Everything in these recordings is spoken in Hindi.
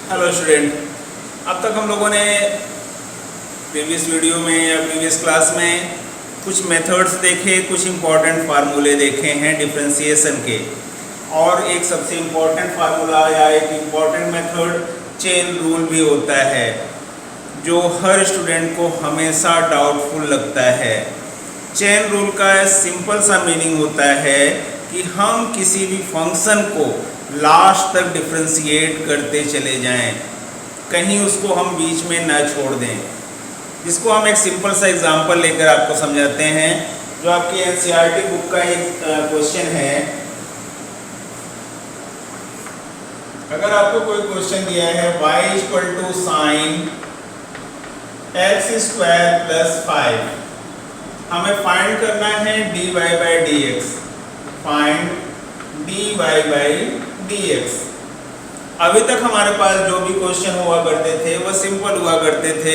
हेलो स्टूडेंट, अब तक हम लोगों ने प्रीवियस वीडियो में या प्रीवियस क्लास में कुछ मेथड्स देखे, कुछ इम्पॉर्टेंट फार्मूले देखे हैं डिफरेंशिएशन के। और एक सबसे इम्पॉर्टेंट फार्मूला या एक इम्पॉर्टेंट मेथड चेन रूल भी होता है, जो हर स्टूडेंट को हमेशा डाउटफुल लगता है। चेन रूल का सिंपल सा मीनिंग होता है कि हम किसी भी फंक्शन को लास्ट तक डिफरेंशिएट करते चले जाएं, कहीं उसको हम बीच में ना छोड़ दें। जिसको हम एक सिंपल सा एग्जांपल लेकर आपको समझाते हैं, जो आपकी एनसीईआरटी बुक का एक क्वेश्चन है। अगर आपको कोई क्वेश्चन दिया है y = sin x² + 5, हमें फाइंड करना है dy/dx। Find dy/dx। अभी तक हमारे पास जो भी क्वेश्चन हुआ करते थे वह सिंपल हुआ करते थे,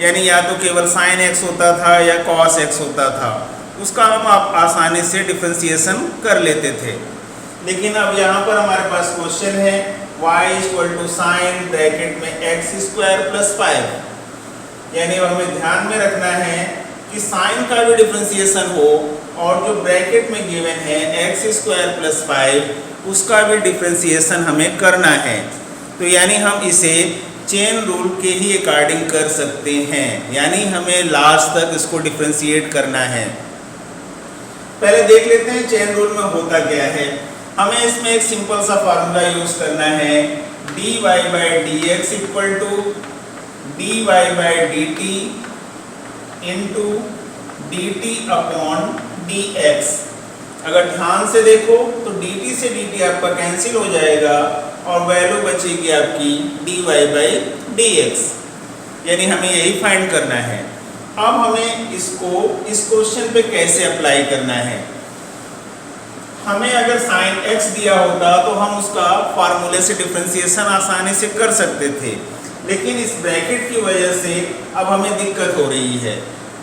यानी या तो केवल sin x होता था या cos x होता था, उसका हम आप आसानी से डिफरेंशिएशन कर लेते थे। लेकिन अब यहाँ पर हमारे पास क्वेश्चन है y = sin ब्रैकेट में x² + 5, यानी हमें ध्यान में रखना है कि साइन का भी डिफरेंशिएशन हो और जो ब्रैकेट में गिवन है x² + 5 उसका भी डिफरेंशिएशन हमें करना है। तो यानी हम इसे चेन रूल के ही अकॉर्डिंग कर सकते हैं, यानी हमें लास्ट तक इसको डिफरेंशिएट करना है। पहले देख लेते हैं चेन रूल में होता क्या है। हमें इसमें एक सिंपल सा फार्मूला यूज करना है, dy/dx = dy/dt dt/dx। अगर ध्यान से देखो तो dt से dt आपका कैंसिल हो जाएगा और वैल्यू बचेगी आपकी dy/dx, यानी हमें यही फाइंड करना है। अब हमें इसको इस क्वेश्चन पे कैसे अप्लाई करना है। हमें अगर sin x दिया होता तो हम उसका फार्मूले से डिफरेंशिएशन आसानी से कर सकते थे, लेकिन इस ब्रैकेट की वजह से अब हमें दिक्कत हो रही है,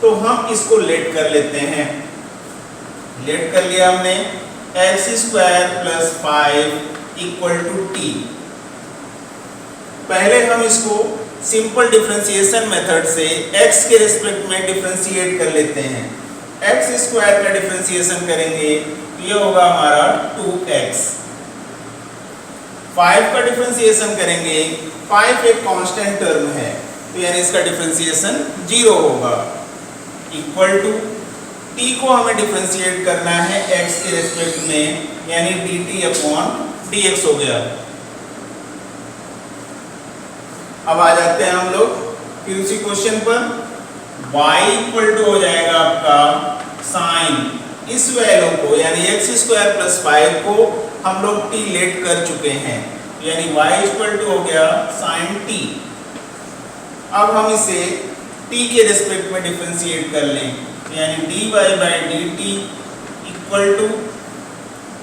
तो हम इसको लेट कर लेते हैं। लेट कर लिया हमने, x² + 5 = t। पहले हम इसको सिंपल डिफरेंशिएशन मेथड से x के रिस्पेक्ट में डिफरेंशिएट कर लेते हैं। x² का डिफरेंशिएशन करेंगे तो ये होगा हमारा 2x। 5 का डिफरेंशिएशन करेंगे, 5 एक कांस्टेंट टर्म है तो यानी इसका डिफरेंशिएशन 0 होगा। इक्वल टू t को हमें डिफरेंशिएट करना है x के रिस्पेक्ट में, यानी dt/dx हो गया। अब आ जाते हैं हम लोग फिर उसी क्वेश्चन पर। y = हो जाएगा आपका sin इस वैल्यू को, यानी x² + 5 को हम लोग t लेट कर चुके हैं, यानी y = हो गया sin t। अब हम इसे t के रिस्पेक्ट में डिफरेंशिएट कर लें, यानी dy/dt =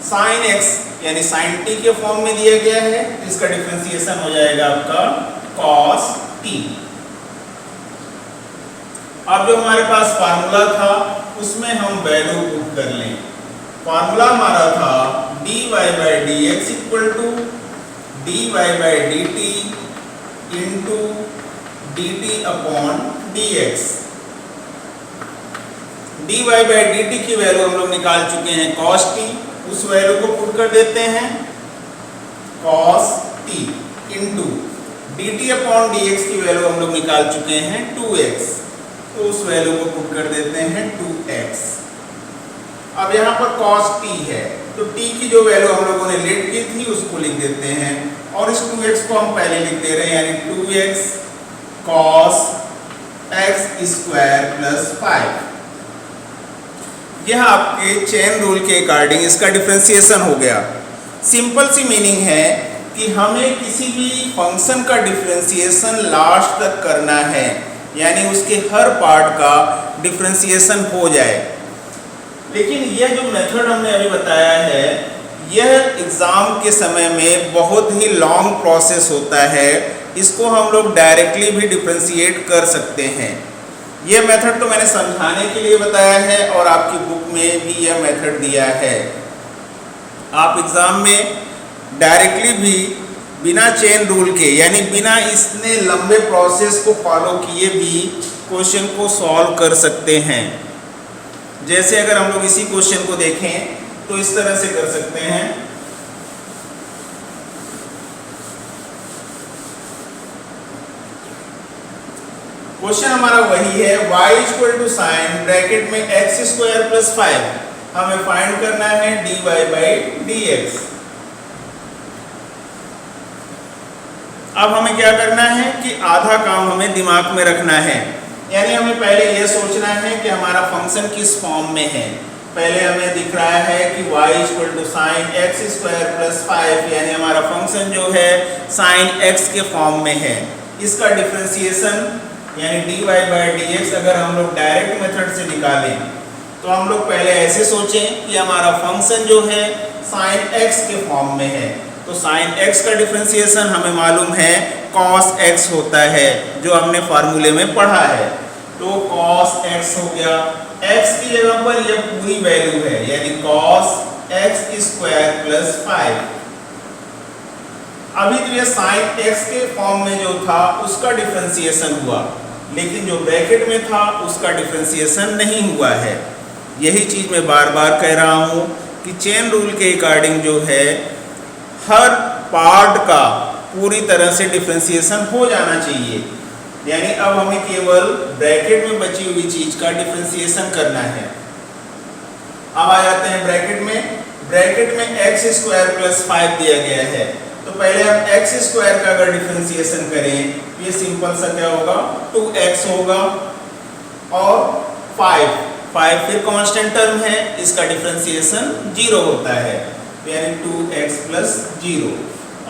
sin x, यानी sin t के फॉर्म में दिया गया है, इसका डिफरेंशिएशन हो जाएगा आपका cos t। अब जो हमारे पास फार्मूला था उसमें हम वैल्यू पुट कर लें। फार्मूला हमारा था dy/dx = dy/dt dt/dx। dy/dt की वैल्यू हम लोग निकाल चुके हैं cos t, उस वैल्यू को पुट कर देते हैं cos t dt/dx की वैल्यू हम लोग निकाल चुके हैं 2x, तो उस वैल्यू को पुट कर देते हैं 2x। अब यहाँ पर cos t है तो t की जो वैल्यू हम लोगों ने लेट की थी उसको लिख देते हैं, और इस 2x को हम पहले लिख दे रहे हैं, यानी 2x cos x² + 5। यह आपके चेन रूल के अकॉर्डिंग इसका डिफरेंशिएशन हो गया। सिंपल सी मीनिंग है कि हमें किसी भी फंक्शन का डिफरेंशिएशन लास्ट तक करना है, यानी उसके हर पार्ट का डिफरेंशिएशन हो जाए। लेकिन यह जो मेथड हमने अभी बताया है, यह एग्ज़ाम के समय में बहुत ही लॉन्ग प्रोसेस होता है। इसको हम लोग डायरेक्टली भी डिफरेंशिएट कर सकते हैं। यह मेथड तो मैंने समझाने के लिए बताया है और आपकी बुक में भी यह मेथड दिया है। आप एग्ज़ाम में डायरेक्टली भी बिना चेन रूल के, यानी बिना इसने लंबे प्रोसेस को फॉलो किए भी क्वेश्चन को सॉल्व कर सकते हैं। जैसे अगर हम लोग इसी क्वेश्चन को देखें तो इस तरह से कर सकते हैं। क्वेश्चन हमारा वही है, y equal to sine bracket में x स्क्वायर प्लस 5, हमें फाइंड करना है dy बाई dx। अब हमें क्या करना है कि आधा काम हमें दिमाग में रखना है, यानी हमें पहले यह सोचना है कि हमारा फंक्शन किस फॉर्म में है। पहले हमें दिख रहा है कि y equal to sine X square plus 5, यानी हमारा फंक्शन जो है साइन x के फॉर्म में है। इसका डिफरेंशिएशन यानी dy बाई dx अगर हम लोग डायरेक्ट मेथड से निकालें तो हम लोग पहले ऐसे सोचें कि हमारा फंक्शन जो है साइन x के फॉर्म में है, तो साइन x का डिफरेंशिएशन हमें मालूम है cos x होता है, जो हमने फार्मूले में पढ़ा है। तो cos x हो गया, x की जगह पर यह पूरी वैल्यू है, यानी cos x स्क्वायर प्लस 5। अभी तो यह साइन x के फॉर्म में जो था उसका डिफरेंशिएशन हुआ, लेकिन जो ब्रैकेट में था उसका डिफरेंशिएशन नहीं हुआ है। यही चीज मैं बार बार कह रहा हूं कि चेन रूल के अकॉर्डिंग जो है हर पार्ट का पूरी तरह से डिफरेंशिएशन हो जाना चाहिए, यानी अब हमें केवल ब्रैकेट में बची हुई चीज का डिफरेंशिएशन करना है। अब आ जाते हैं ब्रैकेट में x स्क्वायर प्लस 5 दिया गया है, तो पहले हम x स्क्वायर का अगर डिफरेंशिएशन करें ये सिंपल सा क्या होगा 2x होगा, और 5 फिर कांस्टेंट टर्म है, इसका डिफरेंशिएशन 0 होता है, यानी 2x प्लस 0।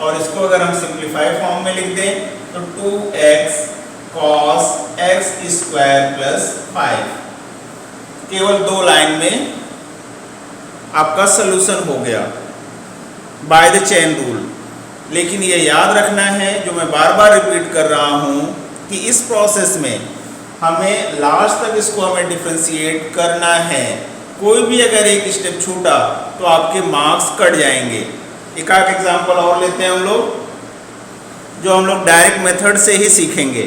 और इसको अगर हम सिंप्लीफाई फॉर्म में लिख दें तो 2x cos x square plus 5। केवल 2 लाइन में आपका सलूशन हो गया बाय द चेन रूल। लेकिन ये याद रखना है, जो मैं बार बार रिपीट कर रहा हूँ, कि इस प्रोसेस में हमें लास्ट तक इसको हमें डिफरेंशिएट करना है। कोई भी अगर एक स्टेप छूटा तो आपके मार्क्स कट जाएंगे। एक आध एग्जांपल और लेते हैं हम लोग, जो हम लोग डायरेक्ट मेथड से ही सीखेंगे।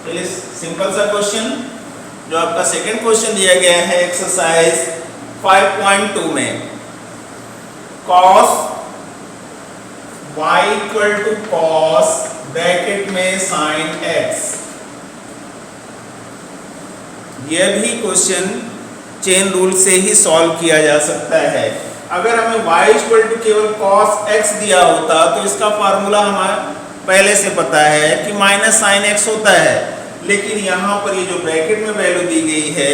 चलिए सिंपल सा क्वेश्चन, जो आपका सेकंड क्वेश्चन दिया गया है एक्सरसाइज 5.2 में, cos y equal to cos ब्रैकेट में sin x। यह भी क्वेश्चन चेन रूल से ही सॉल्व किया जा सकता है। अगर हमें y इक्वल टू केवल cos x दिया होता तो इसका फार्मूला हमारा पहले से पता है कि माइनस sin x होता है, लेकिन यहाँ पर ये जो ब्रैकेट में वैल्यू दी गई है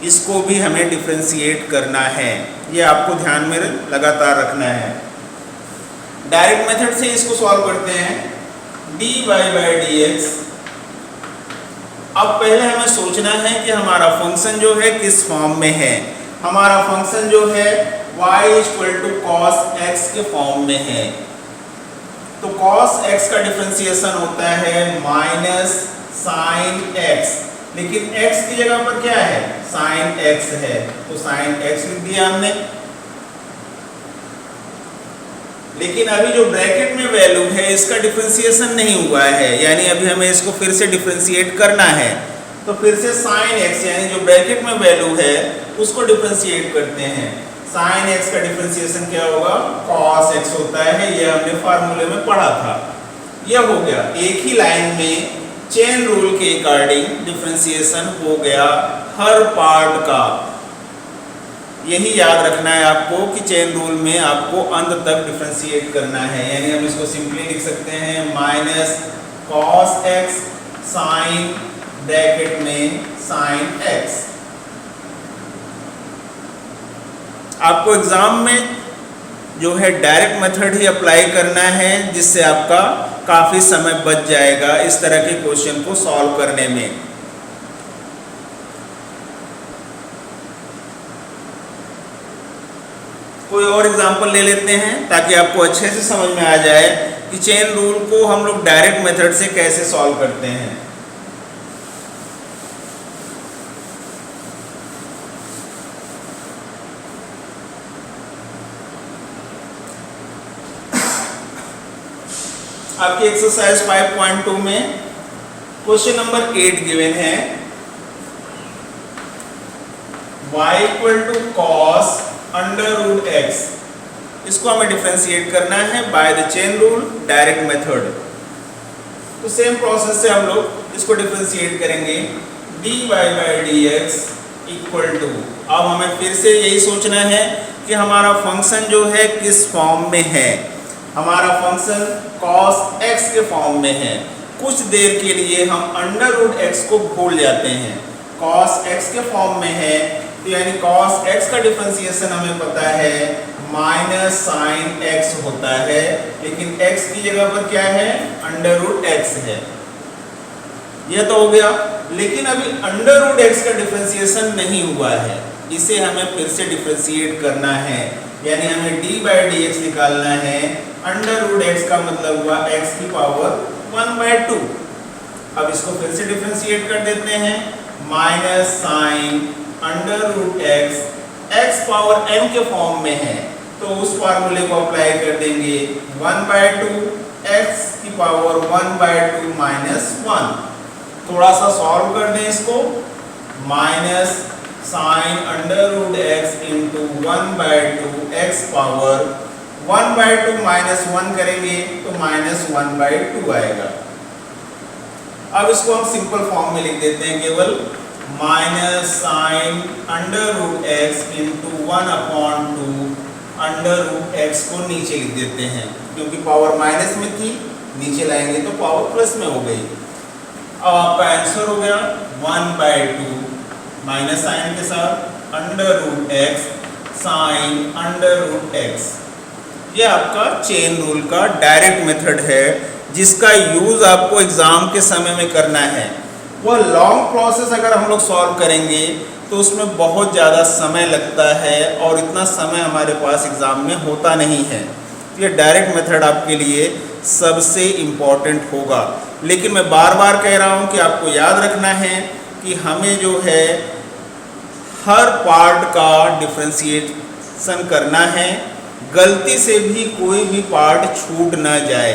इसको भी हमें डिफरेंशिएट करना है, ये आपको ध्यान में लगातार रखना है। डायरेक्ट मेथड से इसको सॉल्व करते हैं, dy बाई dx। अब पहले हमें सोचना है कि हमारा फंक्शन जो है किस फॉर्म में है। हमारा फंक्शन जो है y equal to cos x के फॉर्म में है, तो cos x का डिफरेंशिएशन होता है माइनस sin x, लेकिन x की जगह पर क्या है sin x है, तो sin x लिख दिया हमने। लेकिन अभी जो ब्रैकेट में वैल्यू है इसका डिफरेंशिएशन नहीं हुआ है, यानी अभी हमें इसको फिर से डिफरेंशिएट करना है। तो फिर से sin x यानी जो ब्रैकेट में वैल्यू है उसको डिफरेंशिएट करते हैं। sin x का डिफरेंशिएशन क्या होगा cos x होता है, ये हमने फार्मूले में पढ़ा था। यह हो गया, एक ही लाइन में चेन रूल के अकॉर्डिंग डिफरेंशिएशन हो गया हर पार्ट का। यही याद रखना है आपको कि चेन रूल में आपको अंत तक डिफरेंशिएट करना है, यानी हम इसको सिंपली लिख सकते हैं minus cos x sin bracket में sin x। आपको एग्जाम में जो है डायरेक्ट मेथड ही अप्लाई करना है, जिससे आपका काफ़ी समय बच जाएगा इस तरह के क्वेश्चन को सॉल्व करने में। कोई और एग्जांपल ले लेते हैं ताकि आपको अच्छे से समझ में आ जाए कि चेन रूल को हम लोग डायरेक्ट मेथड से कैसे सॉल्व करते हैं। आपकी एक्सरसाइज 5.2 में क्वेश्चन नंबर 8 गिवन है y equal to cos under root X. इसको हमें डिफरेंशिएट करना है by the chain rule direct method. तो सेम प्रोसेस से हम लोग इसको डिफरेंशिएट करेंगे dy by dx equal to, अब हमें फिर से यही सोचना है कि हमारा फंक्शन जो है किस फॉर्म में है। हमारा फंक्शन cos x के फॉर्म में है। कुछ देर के लिए हम अंडर रूट x को भूल जाते हैं, cos x के फॉर्म में है, तो यानी cos x का डिफरेंशिएशन हमें पता है माइनस साइन x होता है, लेकिन x की जगह पर क्या है, अंडर रूट x है। यह तो हो गया, लेकिन अभी अंडर रूट x का डिफरेंशिएशन नहीं हुआ है, इसे हमें फिर से डिफरेंशिएट करना है, यानी हमें d बाई डी एक्स निकालना है। अंडर रूट x का मतलब हुआ x की पावर 1/2। अब इसको फिर से डिफरेंशिएट कर देते हैं, minus sine under root x power m के फॉर्म में है, तो उस फार्मूले को अप्लाई कर देंगे 1/2 x की पावर 1/2 माइनस 1। थोड़ा सा सॉल्व कर दें इसको, minus sine under root x into 1/2 x power 1/2 minus 1 करेंगे तो माइनस 1/2 आएगा। अब इसको हम सिंपल फॉर्म में लिख देते हैं, केवल minus sine under root x into 1/2 under root x को नीचे लिख देते हैं, क्योंकि पावर माइनस में थी, नीचे लाएंगे तो पावर प्लस में हो गई। अब आपका आंसर हो गया 1/2 माइनस साइन के साथ under root x sine under root x। ये आपका चेन रूल का डायरेक्ट मेथड है, जिसका यूज आपको एग्जाम के समय में करना है। वह लॉन्ग प्रोसेस अगर हम लोग सॉल्व करेंगे तो उसमें बहुत ज़्यादा समय लगता है और इतना समय हमारे पास एग्जाम में होता नहीं है। ये डायरेक्ट मेथड आपके लिए सबसे इम्पॉर्टेंट होगा, लेकिन मैं बार बार कह रहा हूँ कि आपको याद रखना है कि हमें जो है हर पार्ट का डिफरेंशिएशन करना है, गलती से भी कोई भी पार्ट छूट ना जाए।